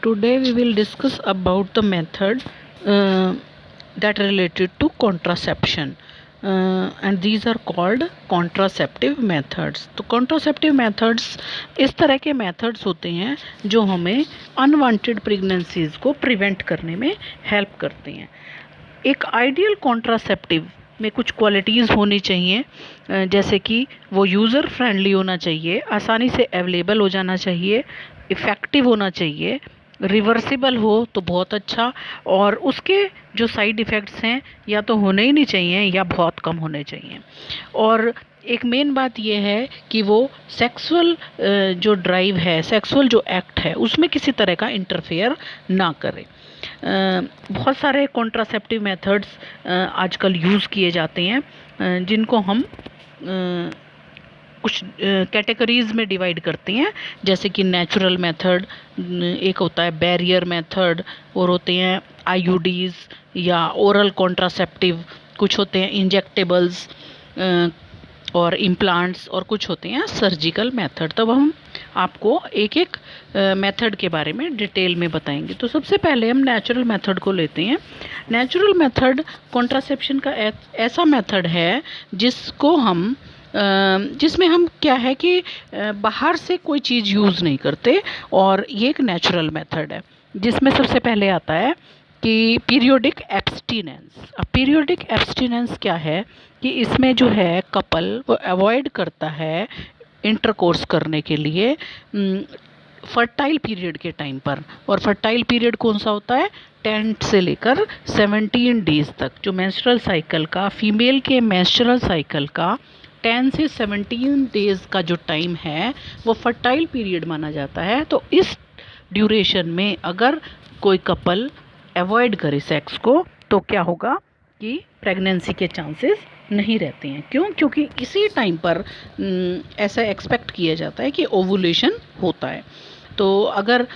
Today we will discuss about the method that related to contraception, and these are called contraceptive methods. तो contraceptive methods इस तरह के methods होते हैं जो हमें unwanted pregnancies को prevent करने में help करते हैं. एक आइडियल कॉन्ट्रासेप्टिव में कुछ क्वालिटीज़ होनी चाहिए, जैसे कि वो यूज़र फ्रेंडली होना चाहिए, आसानी से अवेलेबल हो जाना चाहिए, इफ़ेक्टिव होना चाहिए, रिवर्सिबल हो तो बहुत अच्छा, और उसके जो साइड इफ़ेक्ट्स हैं या तो होने ही नहीं चाहिए या बहुत कम होने चाहिए. और एक मेन बात यह है कि वो सेक्सुअल जो ड्राइव है, सेक्सुअल जो एक्ट है, उसमें किसी तरह का इंटरफेयर ना करे. बहुत सारे कॉन्ट्रासेप्टिव मेथड्स आजकल यूज़ किए जाते हैं, जिनको हम कुछ कैटेगरीज़ में डिवाइड करते हैं, जैसे कि नेचुरल मेथड, एक होता है बैरियर मेथड, और होते हैं आईयूडीज़ या ओरल कॉन्ट्रासेप्टिव, कुछ होते हैं इंजेक्टेबल्स और इम्प्लांट्स, और कुछ होते हैं सर्जिकल मेथड. तब हम आपको एक एक मेथड के बारे में डिटेल में बताएंगे. तो सबसे पहले हम नेचुरल मेथड को लेते हैं. नेचुरल मेथड कॉन्ट्रासेप्शन का ऐसा मेथड है जिसमें हम क्या है कि बाहर से कोई चीज़ यूज़ नहीं करते, और ये एक नेचुरल मेथड है जिसमें सबसे पहले आता है कि पीरियोडिक एब्स्टिनेंस. अब पीरियोडिक एब्स्टिनेंस क्या है कि इसमें जो है कपल वो अवॉइड करता है इंटरकोर्स करने के लिए फर्टाइल पीरियड के टाइम पर. और फर्टाइल पीरियड कौन सा होता है? 10 से लेकर 17 डेज तक. जो मेंस्ट्रुअल साइकिल का, फीमेल के मेंस्ट्रुअल साइकिल का 10 से 17 डेज का जो टाइम है वो फर्टाइल पीरियड माना जाता है. तो इस ड्यूरेशन में अगर कोई कपल अवॉइड करे सेक्स को तो क्या होगा कि प्रेगनेंसी के चांसेस नहीं रहते हैं. क्यों? क्योंकि इसी टाइम पर ऐसा एक्सपेक्ट किया जाता है कि ओवुलेशन होता है. तो अगर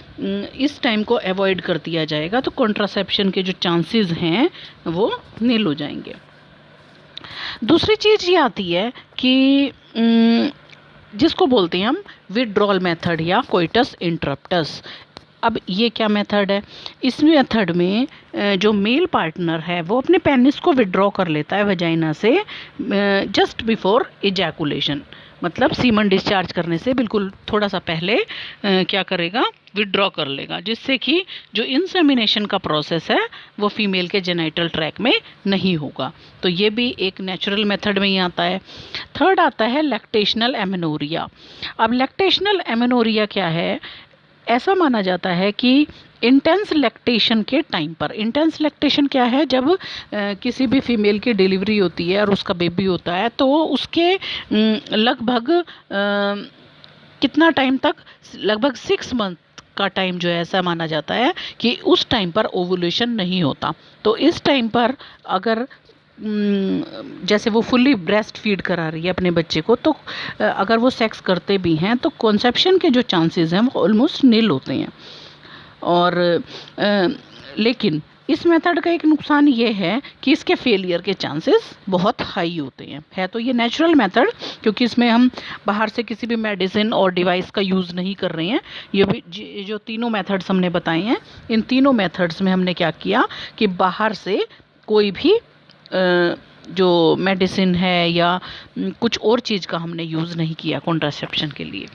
इस टाइम को अवॉइड कर दिया जाएगा तो कॉन्ट्रासेप्शन के जो चांसेस हैं वो नील हो जाएंगे. दूसरी चीज़ ये आती है कि जिसको बोलते हैं हम विड्रॉल मेथड या कोइटस इंटरप्टस. अब ये क्या मेथड है? इस मेथड में जो मेल पार्टनर है वो अपने पेनिस को विड्रॉ कर लेता है वजाइना से जस्ट बिफोर इजैकुलेशन, मतलब सीमन डिस्चार्ज करने से बिल्कुल थोड़ा सा पहले क्या करेगा? विड्रॉ कर लेगा, जिससे कि जो इंसेमिनेशन का प्रोसेस है वो फीमेल के जेनाइटल ट्रैक में नहीं होगा. तो ये भी एक नेचुरल मेथड में ही आता है. थर्ड आता है लैक्टेशनल एमेनोरिया. अब लैक्टेशनल एमेनोरिया क्या है? ऐसा माना जाता है कि इंटेंस लैक्टेशन के टाइम पर, इंटेंस लैक्टेशन क्या है? जब किसी भी फीमेल की डिलीवरी होती है और उसका बेबी होता है तो उसके लगभग कितना टाइम तक, लगभग 6 मंथ का टाइम जो है ऐसा माना जाता है कि उस टाइम पर ओवुलेशन नहीं होता. तो इस टाइम पर अगर जैसे वो फुल्ली ब्रेस्ट फीड करा रही है अपने बच्चे को, तो अगर वो सेक्स करते भी हैं तो कॉन्सेप्शन के जो चांसेस हैं वो ऑलमोस्ट नील होते हैं. और लेकिन इस मेथड का एक नुकसान ये है कि इसके फेलियर के चांसेस बहुत हाई होते हैं. है तो ये नेचुरल मेथड, क्योंकि इसमें हम बाहर से किसी भी मेडिसिन और डिवाइस का यूज़ नहीं कर रहे हैं. ये भी जो तीनों मेथड्स हमने बताए हैं, इन तीनों मेथड्स में हमने क्या किया कि बाहर से कोई भी जो मेडिसिन है या कुछ और चीज़ का हमने यूज़ नहीं किया कॉन्ट्रासेप्शन के लिए.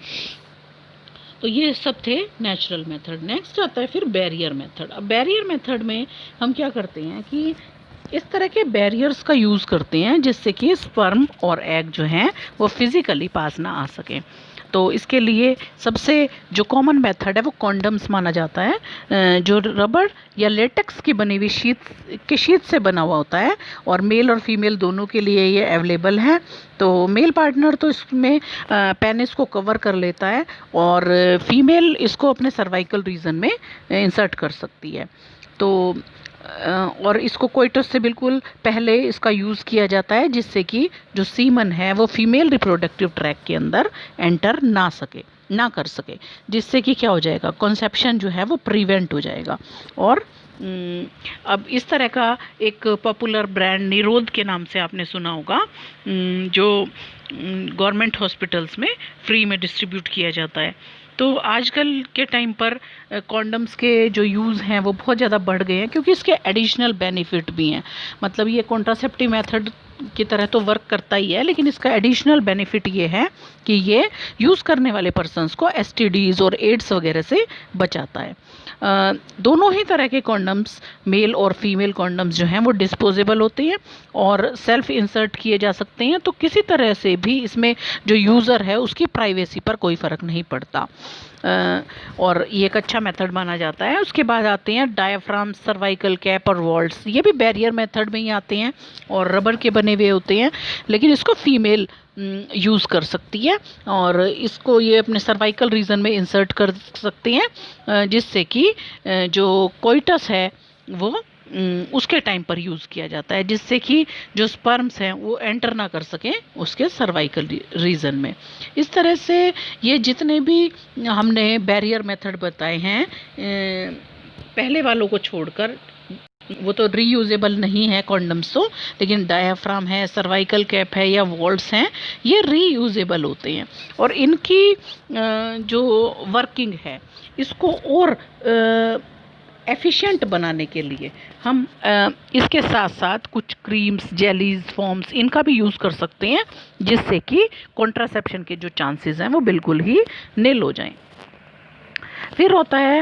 तो ये सब थे नेचुरल मेथड. नेक्स्ट आता है फिर बैरियर मेथड. अब बैरियर मेथड में हम क्या करते हैं कि इस तरह के बैरियर्स का यूज़ करते हैं जिससे कि स्पर्म और एग जो हैं वो फिज़िकली पास ना आ सकें. तो इसके लिए सबसे जो कॉमन मेथड है वो कॉन्डम्स माना जाता है, जो रबड़ या लेटेक्स की बनी हुई शीट से बना हुआ होता है, और मेल और फीमेल दोनों के लिए ये अवेलेबल है. तो मेल पार्टनर तो इसमें पेनिस को कवर कर लेता है, और फीमेल इसको अपने सर्वाइकल रीजन में इंसर्ट कर सकती है. तो और इसको कोइटस से बिल्कुल पहले इसका यूज़ किया जाता है, जिससे कि जो सीमन है वो फीमेल रिप्रोडक्टिव ट्रैक के अंदर एंटर ना कर सके, जिससे कि क्या हो जाएगा? कॉन्सेप्शन जो है वो प्रिवेंट हो जाएगा. और अब इस तरह का एक पॉपुलर ब्रांड निरोध के नाम से आपने सुना होगा, जो गवर्नमेंट हॉस्पिटल्स में फ्री में डिस्ट्रीब्यूट किया जाता है. तो आजकल के टाइम पर कॉन्डम्स के जो यूज़ हैं वो बहुत ज़्यादा बढ़ गए हैं, क्योंकि इसके एडिशनल बेनिफिट भी हैं। मतलब ये कॉन्ट्रासेप्टिव मेथड की तरह तो वर्क करता ही है, लेकिन इसका एडिशनल बेनिफिट ये है कि ये यूज़ करने वाले पर्सनस को एसटीडीज़ और एड्स वगैरह से बचाता है। दोनों ही तरह के कॉन्डम्स, मेल और फीमेल कॉन्डम्स जो हैं वो डिस्पोजेबल होते हैं और सेल्फ इंसर्ट किए जा सकते हैं, तो किसी तरह से भी इसमें जो यूज़र है उसकी प्राइवेसी पर कोई फ़र्क नहीं पड़ता। और ये एक अच्छा मेथड माना जाता है। उसके बाद आते हैं डायाफ्राम, सर्वाइकल कैप और वॉल्ट्स। ये भी बैरियर मेथड में ही आते हैं और रबर के बने हुए होते हैं, लेकिन इसको फीमेल यूज़ कर सकती है और इसको ये अपने सर्वाइकल रीजन में इंसर्ट कर सकते हैं, जिससे कि जो कोइटस है वो उसके टाइम पर यूज़ किया जाता है, जिससे कि जो स्पर्म्स हैं वो एंटर ना कर सकें उसके सर्वाइकल रीजन में। इस तरह से ये जितने भी हमने बैरियर मेथड बताए हैं, पहले वालों को छोड़कर, वो तो रीयूजेबल नहीं है कॉन्डम्स तो, लेकिन डायाफ्राम है, सर्वाइकल कैप है या वॉल्ट्स हैं, ये रीयूजेबल होते हैं और इनकी जो वर्किंग है इसको और एफिशिएंट बनाने के लिए हम इसके साथ साथ कुछ क्रीम्स, जेलीज, फॉर्म्स इनका भी यूज़ कर सकते हैं, जिससे कि कॉन्ट्रासेप्शन के जो चांसेस हैं वो बिल्कुल ही निल हो जाएं। फिर होता है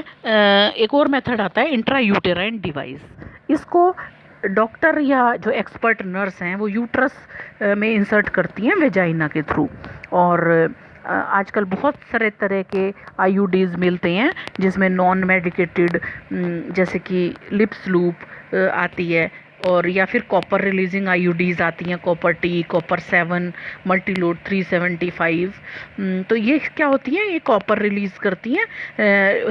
एक और मेथड आता है इंट्रायूटेराइन डिवाइस। इसको डॉक्टर या जो एक्सपर्ट नर्स हैं वो यूट्रस में इंसर्ट करती हैं वेजाइना के थ्रू। और आजकल बहुत सारे तरह के आईयूडीज़ मिलते हैं, जिसमें नॉन मेडिकेटेड जैसे कि लिप्स लूप आती है, और या फिर कॉपर रिलीजिंग आईयूडीज़ आती हैं, कॉपर टी, कॉपर 7, मल्टीलोड 375। तो ये क्या होती हैं, ये कॉपर रिलीज़ करती हैं।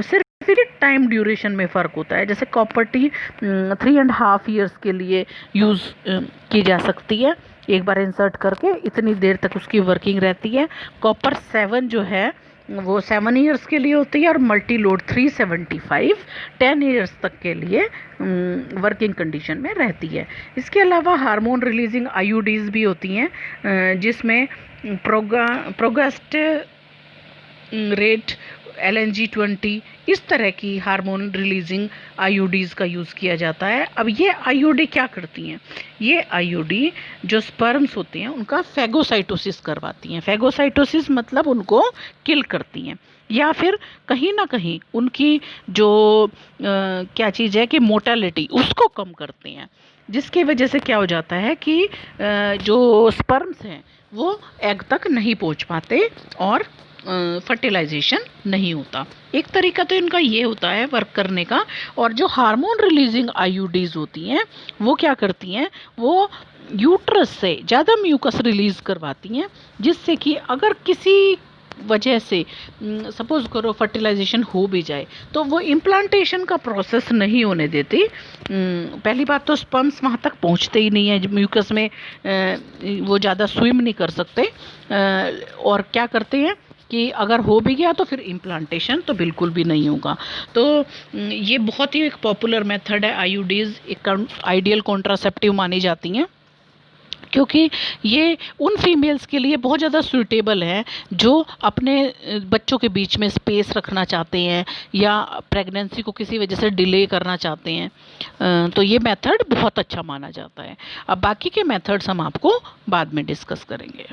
सिर्फ फिर टाइम ड्यूरेशन में फ़र्क होता है। जैसे कॉपर टी 3.5 ईयर्स के लिए यूज़ की जा सकती है, एक बार इंसर्ट करके इतनी देर तक उसकी वर्किंग रहती है। कॉपर 7 जो है वो 7 ईयर्स के लिए होती है और मल्टी लोड 375 10 ईयर्स तक के लिए वर्किंग कंडीशन में रहती है। इसके अलावा हार्मोन रिलीजिंग आईयूडीज़ भी होती हैं, जिसमें प्रोगेस्ट रेट, LNG-20 इस तरह की हार्मोन रिलीजिंग आईयूडीज़ का यूज़ किया जाता है। अब ये आईयूडी क्या करती हैं? ये आईयूडी जो स्पर्म्स होते हैं उनका फैगोसाइटोसिस करवाती हैं। फैगोसाइटोसिस मतलब उनको किल करती हैं, या फिर कहीं ना कहीं उनकी जो क्या चीज़ है कि मोर्टेलिटी उसको कम करते हैं, जिसकी वजह से क्या हो जाता है कि जो स्पर्म्स हैं वो एग तक नहीं पहुंच पाते और फर्टिलाइजेशन नहीं होता। एक तरीका तो इनका ये होता है वर्क करने का। और जो हार्मोन रिलीजिंग आईयूडीज़ होती हैं वो क्या करती हैं, वो यूट्रस से ज़्यादा म्यूकस रिलीज़ करवाती हैं, जिससे कि अगर किसी वजह से सपोज़ करो फर्टिलाइजेशन हो भी जाए तो वो इम्प्लांटेशन का प्रोसेस नहीं होने देती। पहली बात तो स्पर्म्स वहाँ तक पहुँचते ही नहीं है, म्यूकस में वो ज़्यादा स्विम नहीं कर सकते, और क्या करते हैं कि अगर हो भी गया तो फिर इम्प्लांटेशन तो बिल्कुल भी नहीं होगा। तो ये बहुत ही एक पॉपुलर मेथड है। आईयूडीज़ एक आइडियल कॉन्ट्रासेप्टिव मानी जाती हैं, क्योंकि ये उन फीमेल्स के लिए बहुत ज़्यादा सूटेबल है जो अपने बच्चों के बीच में स्पेस रखना चाहते हैं या प्रेगनेंसी को किसी वजह से डिले करना चाहते हैं। तो ये मेथड बहुत अच्छा माना जाता है। अब बाकी के मेथड्स हम आपको बाद में डिस्कस करेंगे।